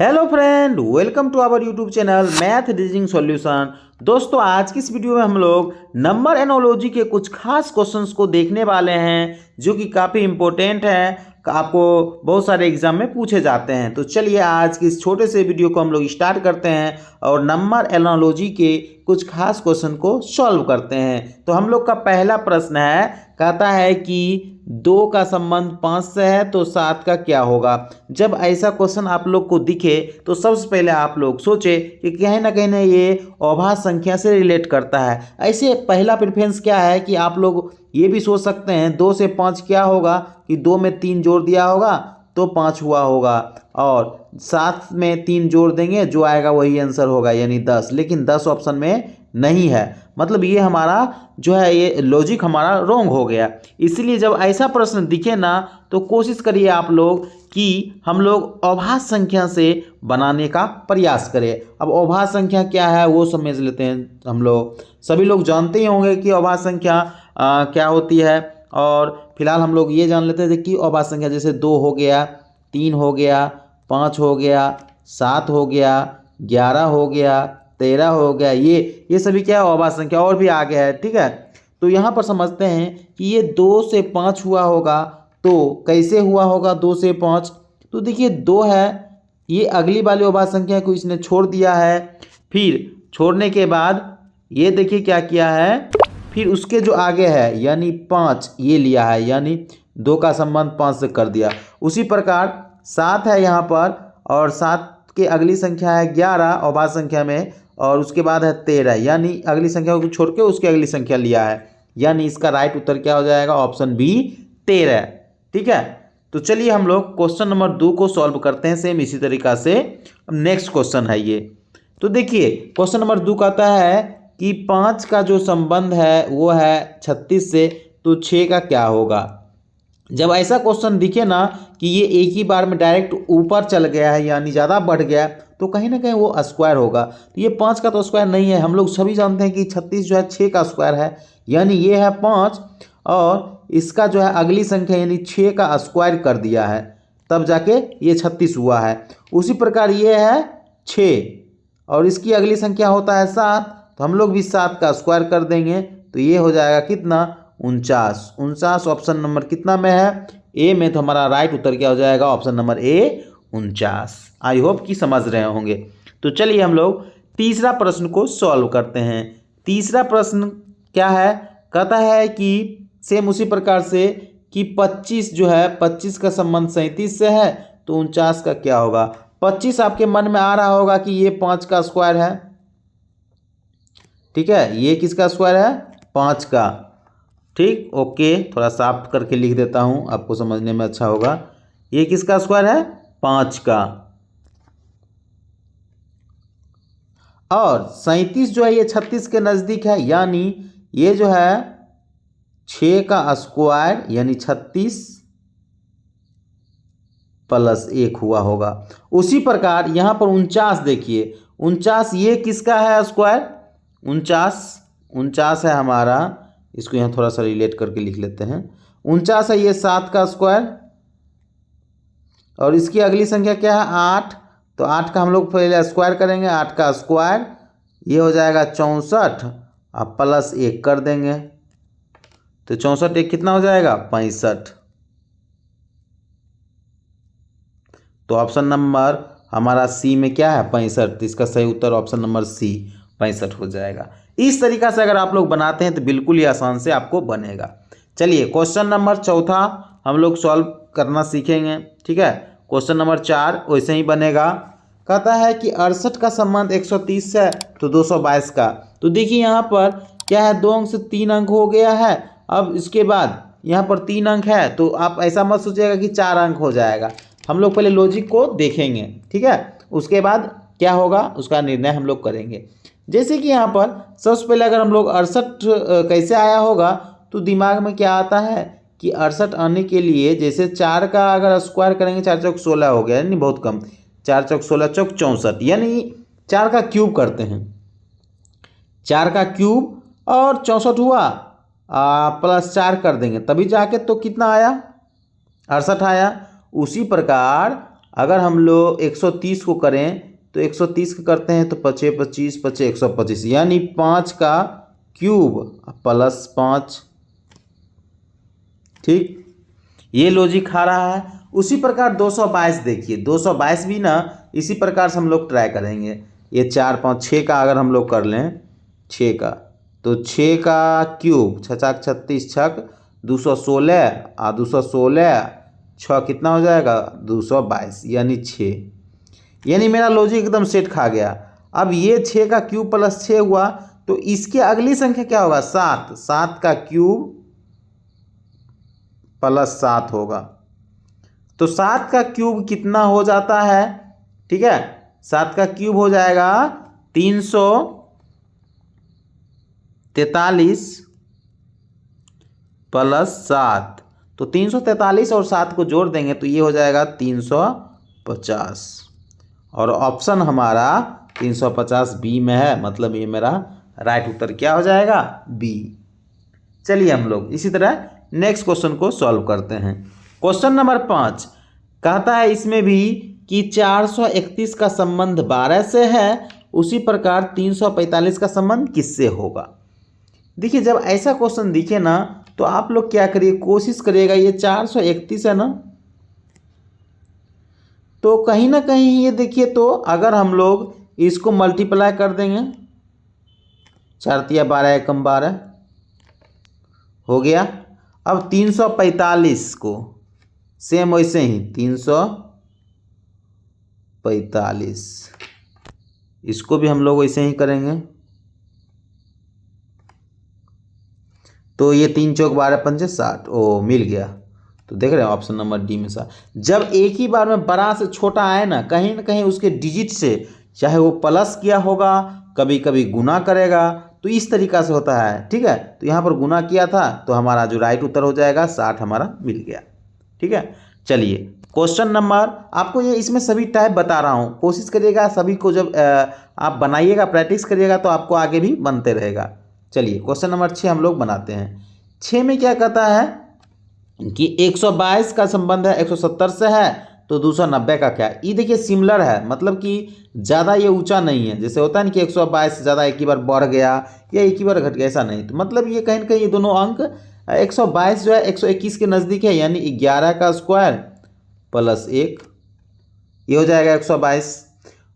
Hello friend, welcome to our YouTube channel math reasoning solution. दोस्तों, आज की इस वीडियो में हम लोग नंबर एनोलॉजी के कुछ खास क्वेश्चंस को देखने वाले हैं जो कि काफ़ी इंपॉर्टेंट हैं, आपको बहुत सारे एग्जाम में पूछे जाते हैं। तो चलिए आज की इस छोटे से वीडियो को हम लोग स्टार्ट करते हैं और नंबर एनोलॉजी के कुछ खास क्वेश्चन को सॉल्व करते हैं। तो हम लोग का पहला प्रश्न है, कहता है कि 2 का संबंध 5 से है तो 7 का क्या होगा। जब ऐसा क्वेश्चन आप लोग को दिखे तो सबसे पहले आप लोग सोचे कि कहीं ना कहीं ये अभाज्य संख्या से रिलेट करता है। ऐसे पहला प्रेफरेंस क्या है कि आप लोग ये भी सोच सकते हैं 2 से 5 क्या होगा कि 2 में 3 जोड़ दिया होगा तो 5 हुआ होगा, और 7 में 3 जोड़ देंगे जो आएगा वही आंसर होगा यानी 10। लेकिन 10 ऑप्शन में नहीं है, मतलब ये हमारा जो है ये लॉजिक हमारा रॉन्ग हो गया। इसलिए जब ऐसा प्रश्न दिखे ना तो कोशिश करिए आप लोग कि हम लोग अभाज्य संख्या से बनाने का प्रयास करें। अब अभाज्य संख्या क्या है वो समझ लेते हैं। हम लोग सभी लोग जानते ही होंगे कि अभाज्य संख्या क्या होती है, और फिलहाल हम लोग ये जान लेते थे कि अभाज्य संख्या जैसे 2 हो गया, 3 हो गया, 5 हो गया, 7 हो गया, 11 हो गया, 13 हो गया, ये सभी क्या है अभाज्य संख्या, और भी आगे है। ठीक है, तो यहाँ पर समझते हैं कि ये 2 से 5 हुआ होगा तो कैसे हुआ होगा 2 से 5। तो देखिए 2 है, ये अगली वाली अभाज्य संख्या को इसने छोड़ दिया है, फिर छोड़ने के बाद ये देखिए क्या किया है, फिर उसके जो आगे है यानी 5 ये लिया है, यानी 2 का संबंध 5 से कर दिया। उसी प्रकार 7 है यहाँ पर, और 7 के अगली संख्या है 11 अभाज्य संख्या में, और उसके बाद है 13, यानी अगली संख्या को छोड़ के उसकी अगली संख्या लिया है, यानी इसका राइट उत्तर क्या हो जाएगा, ऑप्शन बी 13। ठीक है, तो चलिए हम लोग क्वेश्चन नंबर 2 को सॉल्व करते हैं सेम इसी तरीका से। नेक्स्ट क्वेश्चन है ये। तो देखिए क्वेश्चन नंबर 2 कहता है कि 5 का जो संबंध है वो है 36 से, तो 6 का क्या होगा। जब ऐसा क्वेश्चन दिखे ना कि ये एक ही बार में डायरेक्ट ऊपर चल गया है यानी ज़्यादा बढ़ गया, तो कहीं ना कहीं वो स्क्वायर होगा। तो ये 5 का तो स्क्वायर नहीं है, हम लोग सभी जानते हैं कि 36 जो है 6 का स्क्वायर है, यानी ये है 5 और इसका जो है अगली संख्या यानी 6 का स्क्वायर कर दिया है, तब जाके ये 36 हुआ है। उसी प्रकार ये है 6 और इसकी अगली संख्या होता है 7, तो हम लोग भी 7 का स्क्वायर कर देंगे, तो ये हो जाएगा कितना 49। 49 ऑप्शन नंबर कितना में है, ए में। तो हमारा राइट उत्तर क्या हो जाएगा, option number A 49। I hope कि समझ रहे होंगे। तो चलिए हम लोग तीसरा प्रश्न को सॉल्व करते हैं। तीसरा प्रश्न क्या है, कहता है कि सेम उसी प्रकार से कि 25 जो है 25 का संबंध 37 से है तो 49 का क्या होगा। 25 आपके मन में आ रहा होगा कि ये 5 का स्क्वायर है। ठीक है, ये किसका स्क्वायर है, 5 का। ठीक, ओके, थोड़ा साफ करके लिख देता हूँ आपको समझने में अच्छा होगा। ये किसका स्क्वायर है, 5 का। और 37 जो है ये 36 के नज़दीक है, यानी ये जो है 6 का स्क्वायर यानी 36 प्लस 1 हुआ होगा। उसी प्रकार यहाँ पर 49 देखिए, 49 ये किसका है स्क्वायर, 49 है हमारा, इसको यहाँ थोड़ा सा रिलेट करके लिख लेते हैं। 49 है ये 7 का स्क्वायर, और इसकी अगली संख्या क्या है 8, तो 8 का हम लोग पहले स्क्वायर करेंगे, 8 का स्क्वायर ये हो जाएगा 64, अब प्लस 1 कर देंगे, तो 64 एक कितना हो जाएगा 65। तो ऑप्शन नंबर हमारा सी में क्या है 65, तो इसका सही उत्तर ऑप्शन नंबर सी 65 हो जाएगा। इस तरीका से अगर आप लोग बनाते हैं तो बिल्कुल ही आसान से आपको बनेगा। चलिए क्वेश्चन नंबर 4 हम लोग सॉल्व करना सीखेंगे। ठीक है, क्वेश्चन नंबर 4 वैसे ही बनेगा। कहता है कि 68 का संबंध 130 है तो 222 का। तो देखिए यहाँ पर क्या है, 2 अंक से 3 अंक हो गया है। अब इसके बाद यहाँ पर 3 अंक है, तो आप ऐसा मत सोचिएगा कि 4 अंक हो जाएगा। हम लोग पहले लॉजिक को देखेंगे, ठीक है, उसके बाद क्या होगा उसका निर्णय हम लोग करेंगे। जैसे कि यहाँ पर सबसे पहले अगर हम लोग 68 कैसे आया होगा, तो दिमाग में क्या आता है कि 68 आने के लिए जैसे 4 का अगर स्क्वायर करेंगे 4 चौक 16 हो गया, यानी बहुत कम, 4 चौक 16 चौक 64, यानी 4 का क्यूब करते हैं, 4 का क्यूब और 64 हुआ, प्लस 4 कर देंगे तभी जाके तो कितना आया 68 आया। उसी प्रकार अगर हम लोग 130 को करें तो 130 का करते हैं तो 5 25 5 125, यानी 5 का क्यूब प्लस 5। ठीक, ये लॉजिक आ रहा है। उसी प्रकार 222 देखिए, 222 भी ना इसी प्रकार से हम लोग ट्राई करेंगे। ये 4 5 6 का अगर हम लोग कर लें 6 का, तो 6 का क्यूब 6 छक 36 छक 216 और 216 6 कितना हो जाएगा 222, यानी 6। यानी मेरा लॉजिक एकदम सेट खा गया। अब ये 6 का क्यूब प्लस 6 हुआ, तो इसके अगली संख्या क्या होगा 7। 7 का क्यूब प्लस 7 होगा, तो 7 का क्यूब कितना हो जाता है, ठीक है, 7 का क्यूब हो जाएगा 343 प्लस 7। तो 343 और 7 को जोड़ देंगे तो ये हो जाएगा 350, और ऑप्शन हमारा 350 बी में है, मतलब ये मेरा राइट उत्तर क्या हो जाएगा बी। चलिए हम लोग इसी तरह नेक्स्ट क्वेश्चन को सॉल्व करते हैं। क्वेश्चन नंबर 5 कहता है इसमें भी कि 431 का संबंध 12 से है, उसी प्रकार 345 का संबंध किससे होगा। देखिए जब ऐसा क्वेश्चन दिखे ना तो आप लोग क्या करिए, कोशिश करिएगा, ये 431 है ना, तो कहीं ना कहीं ये देखिए, तो अगर हम लोग इसको मल्टीप्लाई कर देंगे 4 तिया 12 एकम 12 हो गया। अब 345 को सेम वैसे ही 345 इसको भी हम लोग वैसे ही करेंगे, तो ये 3 चौक 12 पंजे 60, ओ मिल गया। तो देख रहे हैं ऑप्शन नंबर डी में 60। जब एक ही बार में बड़ा से छोटा आए ना कहीं उसके डिजिट से, चाहे वो प्लस किया होगा, कभी कभी गुना करेगा, तो इस तरीका से होता है। ठीक है, तो यहाँ पर गुना किया था तो हमारा जो राइट उत्तर हो जाएगा 60 हमारा मिल गया। ठीक है, चलिए क्वेश्चन नंबर, आपको ये इसमें सभी टाइप बता रहा हूँ, कोशिश करिएगा सभी को, जब आप बनाइएगा प्रैक्टिस करिएगा तो आपको आगे भी बनते रहेगा। चलिए क्वेश्चन नंबर 6 हम लोग बनाते हैं। 6 में क्या कहता है कि 122 का संबंध है 170 से है, तो 290 का क्या। ये देखिए सिमिलर है, मतलब कि ज़्यादा ये ऊंचा नहीं है, जैसे होता है ना कि 122 से ज़्यादा एक ही बार बढ़ गया या एक ही बार घट गया, ऐसा नहीं। तो मतलब ये कहीं ना कहीं ये दोनों अंक 122 जो है 121 के नज़दीक है, यानी 11 का स्क्वायर प्लस 1, ये हो जाएगा 122।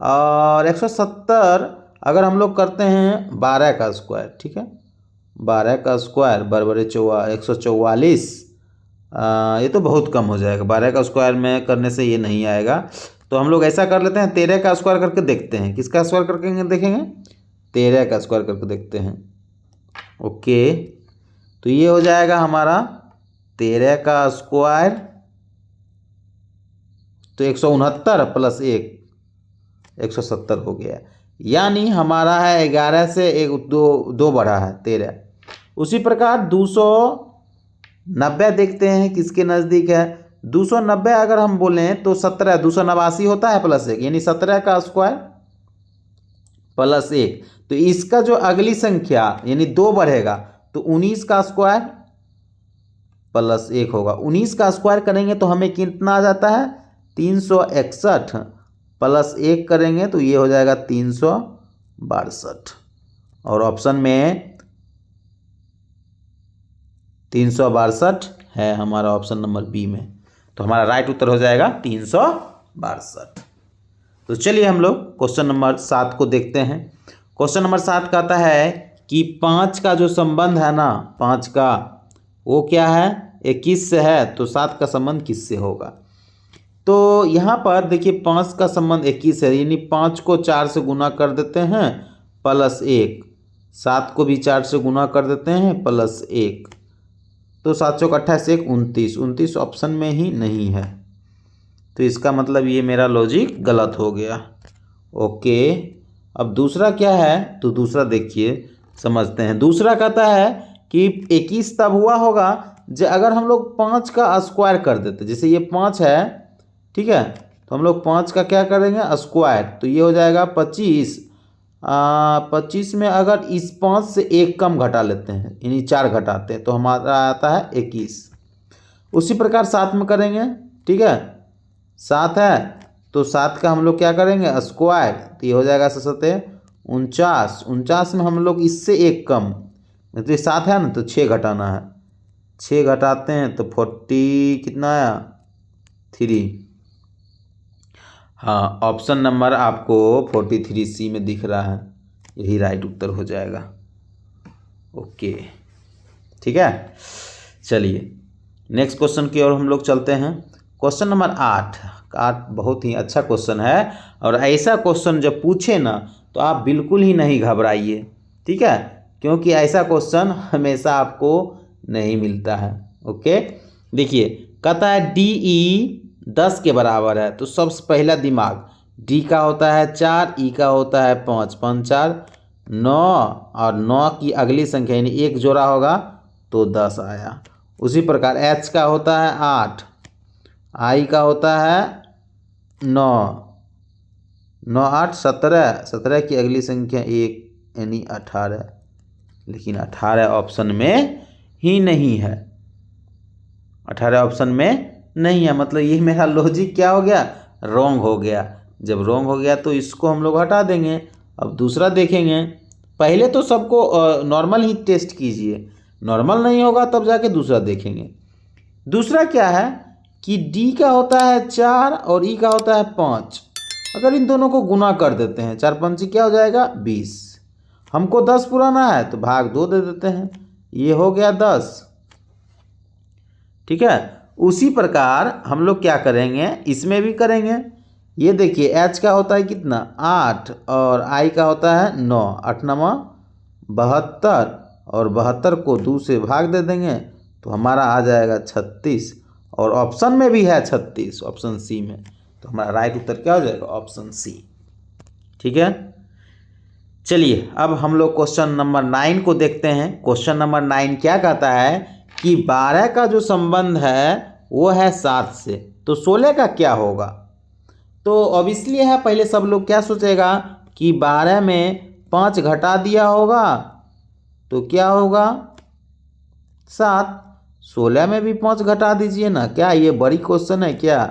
और 170 अगर हम लोग करते हैं 12 का स्क्वायर, ठीक है, 12 का स्क्वायर बराबर 144, ये तो बहुत कम हो जाएगा, 12 का स्क्वायर में करने से ये नहीं आएगा। तो हम लोग ऐसा कर लेते हैं, 13 का स्क्वायर करके देखते हैं। किसका स्क्वायर करके देखेंगे, 13 का स्क्वायर करके देखते हैं। ओके, तो ये हो जाएगा हमारा 13 का स्क्वायर, तो 169 प्लस 1 170 हो गया, यानी हमारा है 11 से एक दो बढ़ा है 13। उसी प्रकार 290 देखते हैं किसके नज़दीक है। 290 अगर हम बोलें तो 17 289 होता है प्लस 1, यानी 17 का स्क्वायर प्लस 1। तो इसका जो अगली संख्या यानी 2 बढ़ेगा तो 19 का स्क्वायर प्लस 1 होगा। 19 का स्क्वायर करेंगे तो हमें कितना आ जाता है 361, प्लस 1 करेंगे तो ये हो जाएगा 362, और ऑप्शन में 362 है हमारा ऑप्शन नंबर बी में, तो हमारा राइट उत्तर हो जाएगा 362। तो चलिए हम लोग क्वेश्चन नंबर 7 को देखते हैं। क्वेश्चन नंबर 7 कहता है कि 5 का जो संबंध है ना, 5 का वो क्या है 21 से है, तो 7 का संबंध किससे होगा। तो यहाँ पर देखिए 5 का संबंध 21 है, यानी 5 को 4 से गुना कर देते हैं प्लस 1, 7 को भी 4 से गुना कर देते हैं प्लस 1, तो 7 चौक 28 1 29, 29 ऑप्शन में ही नहीं है, तो इसका मतलब ये मेरा लॉजिक गलत हो गया। ओके, अब दूसरा क्या है, तो दूसरा देखिए समझते हैं। दूसरा कहता है कि 21 तब हुआ होगा जब अगर हम लोग 5 का स्क्वायर कर देते, जैसे ये 5 है, ठीक है, तो हम लोग 5 का क्या करेंगे स्क्वायर, तो ये हो जाएगा 25। 25 में अगर इस 5 से 1 कम घटा लेते हैं, यानी 4 घटाते हैं, तो हमारा आता है 21। उसी प्रकार 7 में करेंगे, ठीक है, 7 है तो 7 का हम लोग क्या करेंगे स्क्वायर, तो ये हो जाएगा 7 49। 49 में हम लोग इससे एक कम, मतलब 7 है ना तो 6 घटाना है, 6 घटाते हैं तो 40 कितना आया 3। हाँ, ऑप्शन नंबर आपको 43C में दिख रहा है, यही राइट उत्तर हो जाएगा। ओके, ठीक है। चलिए नेक्स्ट क्वेश्चन की ओर हम लोग चलते हैं। क्वेश्चन नंबर 8 बहुत ही अच्छा क्वेश्चन है, और ऐसा क्वेश्चन जब पूछे ना तो आप बिल्कुल ही नहीं घबराइए, ठीक है, क्योंकि ऐसा क्वेश्चन हमेशा आपको नहीं मिलता है। ओके, देखिए कहता है DE 10 के बराबर है, तो सबसे पहला दिमाग D का होता है 4, E का होता है 5, 5 4 9, और 9 की अगली संख्या यानी एक जोड़ा होगा तो 10 आया। उसी प्रकार H का होता है 8, I का होता है 9, 9 8 17, 17 की अगली संख्या 1 यानी 18, लेकिन 18 ऑप्शन में ही नहीं है, 18 ऑप्शन में नहीं है, मतलब ये मेरा लॉजिक क्या हो गया, रॉन्ग हो गया। जब रॉन्ग हो गया तो इसको हम लोग हटा देंगे। अब दूसरा देखेंगे, पहले तो सबको नॉर्मल ही टेस्ट कीजिए, नॉर्मल नहीं होगा तब जाके दूसरा देखेंगे। दूसरा क्या है कि D का होता है 4 और E का होता है 5, अगर इन दोनों को गुना कर देते हैं 4 5 क्या हो जाएगा 20, हमको 10 पुराना है तो भाग 2 दे देते हैं, ये हो गया 10, ठीक है। उसी प्रकार हम लोग क्या करेंगे, इसमें भी करेंगे। ये देखिए H का होता है कितना 8 और I का होता है 9, 8 9 72, और 72 को 2 से भाग दे देंगे तो हमारा आ जाएगा 36, और ऑप्शन में भी है 36 ऑप्शन C में, तो हमारा राइट उत्तर क्या हो जाएगा ऑप्शन C, ठीक है। चलिए अब हम लोग क्वेश्चन नंबर 9 को देखते हैं। क्वेश्चन नंबर 9 क्या कहता है कि 12 का जो संबंध है वो है 7 से, तो 16 का क्या होगा। तो अब इसलिए है, पहले सब लोग क्या सोचेगा कि 12 में 5 घटा दिया होगा तो क्या होगा 7, 16 में भी 5 घटा दीजिए ना, क्या ये बड़ी क्वेश्चन है क्या,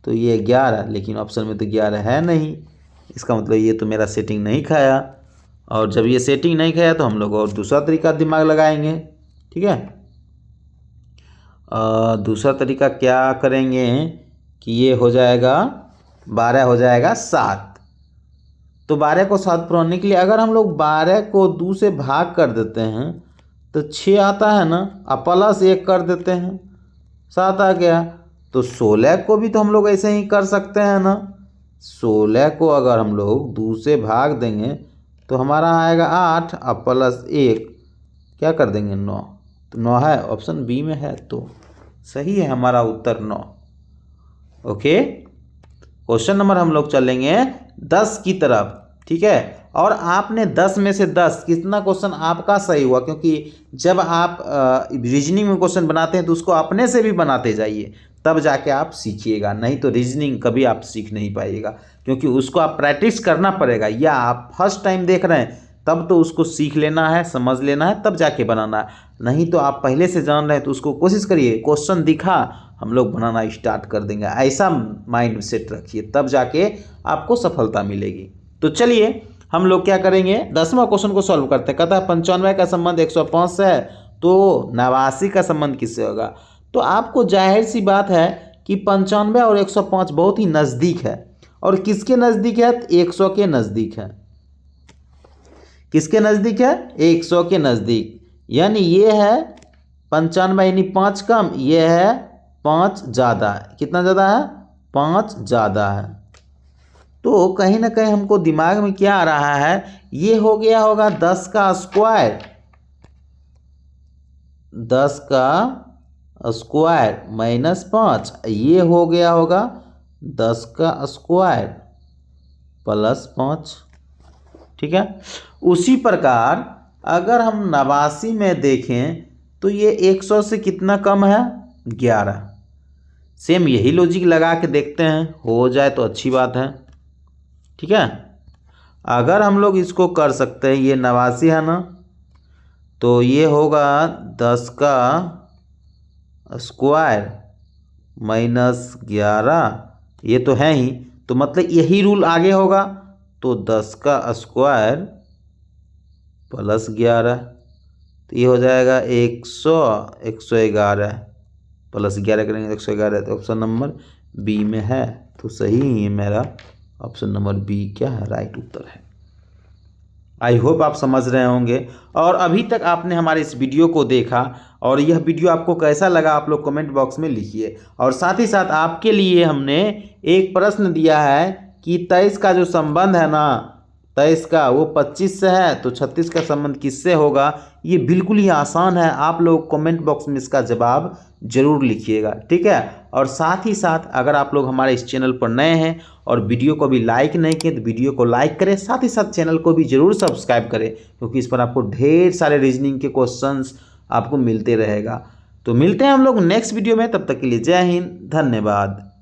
तो ये 11, लेकिन ऑप्शन में तो 11 है नहीं, इसका मतलब ये तो मेरा सेटिंग नहीं खाया, और जब ये सेटिंग नहीं खाया तो हम लोग और दूसरा तरीका दिमाग लगाएंगे, ठीक है। दूसरा तरीका क्या करेंगे कि ये हो जाएगा 12 हो जाएगा 7, तो 12 को 7 पर होने के लिए अगर हम लोग 12 को 2 से भाग कर देते हैं तो 6 आता है ना, अब प्लस 1 कर देते हैं 7 आ गया। तो 16 को भी तो हम लोग ऐसे ही कर सकते हैं ना, 16 को अगर हम लोग 2 से भाग देंगे तो हमारा आएगा 8, अब प्लस 1 क्या कर देंगे 9, तो 9 है ऑप्शन बी में है, तो सही है हमारा उत्तर 9। ओके, क्वेश्चन नंबर हम लोग चलेंगे 10 की तरफ, ठीक है। और आपने 10 में से 10 कितना क्वेश्चन आपका सही हुआ, क्योंकि जब आप रीजनिंग में क्वेश्चन बनाते हैं तो उसको अपने से भी बनाते जाइए, तब जाके आप सीखिएगा, नहीं तो रीजनिंग कभी आप सीख नहीं पाइएगा, क्योंकि उसको आप प्रैक्टिस करना पड़ेगा, या आप फर्स्ट टाइम देख रहे हैं तब तो उसको सीख लेना है, समझ लेना है, तब जाके बनाना है, नहीं तो आप पहले से जान रहे हैं तो उसको कोशिश करिए, क्वेश्चन दिखा हम लोग बनाना स्टार्ट कर देंगे, ऐसा माइंड सेट रखिए, तब जाके आपको सफलता मिलेगी। तो चलिए हम लोग क्या करेंगे, 10वां क्वेश्चन को सॉल्व करते हैं। कहता है 95 का संबंध 105 से है, तो 89 का संबंध किससे होगा। तो आपको जाहिर सी बात है कि 95 और 105 बहुत ही नज़दीक है, और किसके नज़दीक है, 100 के नज़दीक है। किसके नज़दीक है, 100 के नज़दीक, यानी ये है 95 यानी 5 कम, ये है 5 ज़्यादा, कितना ज़्यादा है 5 ज़्यादा है। तो कहीं ना कहीं हमको दिमाग में क्या आ रहा है, ये हो गया होगा 10 का स्क्वायर, 10 का स्क्वायर माइनस 5, ये हो गया होगा 10 का स्क्वायर प्लस 5, ठीक है। उसी प्रकार अगर हम 89 में देखें तो ये 100 से कितना कम है 11, सेम यही लॉजिक लगा के देखते हैं, हो जाए तो अच्छी बात है, ठीक है। अगर हम लोग इसको कर सकते हैं, ये 89 है ना, तो ये होगा 10 का स्क्वायर माइनस 11, ये तो है ही, तो मतलब यही रूल आगे होगा। तो 10 का स्क्वायर प्लस 11, तो ये हो जाएगा 111 प्लस 11 करेंगे 111। तो ऑप्शन नंबर बी में है, तो सही है मेरा ऑप्शन नंबर बी क्या है, राइट उत्तर है। आई होप आप समझ रहे होंगे। और अभी तक आपने हमारे इस वीडियो को देखा और यह वीडियो आपको कैसा लगा आप लोग कमेंट बॉक्स में लिखिए। और साथ ही साथ आपके लिए हमने एक प्रश्न दिया है कि 23 का जो संबंध है ना, 23 का वो 25 से है, तो 36 का संबंध किससे होगा। ये बिल्कुल ही आसान है, आप लोग कमेंट बॉक्स में इसका जवाब जरूर लिखिएगा, ठीक है। और साथ ही साथ अगर आप लोग हमारे इस चैनल पर नए हैं और वीडियो को भी लाइक नहीं किए तो वीडियो को लाइक करें, साथ ही साथ चैनल को भी जरूर सब्सक्राइब करें, क्योंकि इस पर आपको ढेर सारे रीजनिंग के क्वेश्चंस आपको मिलते रहेगा। तो मिलते हैं हम लोग नेक्स्ट वीडियो में, तब तक के लिए जय हिंद, धन्यवाद।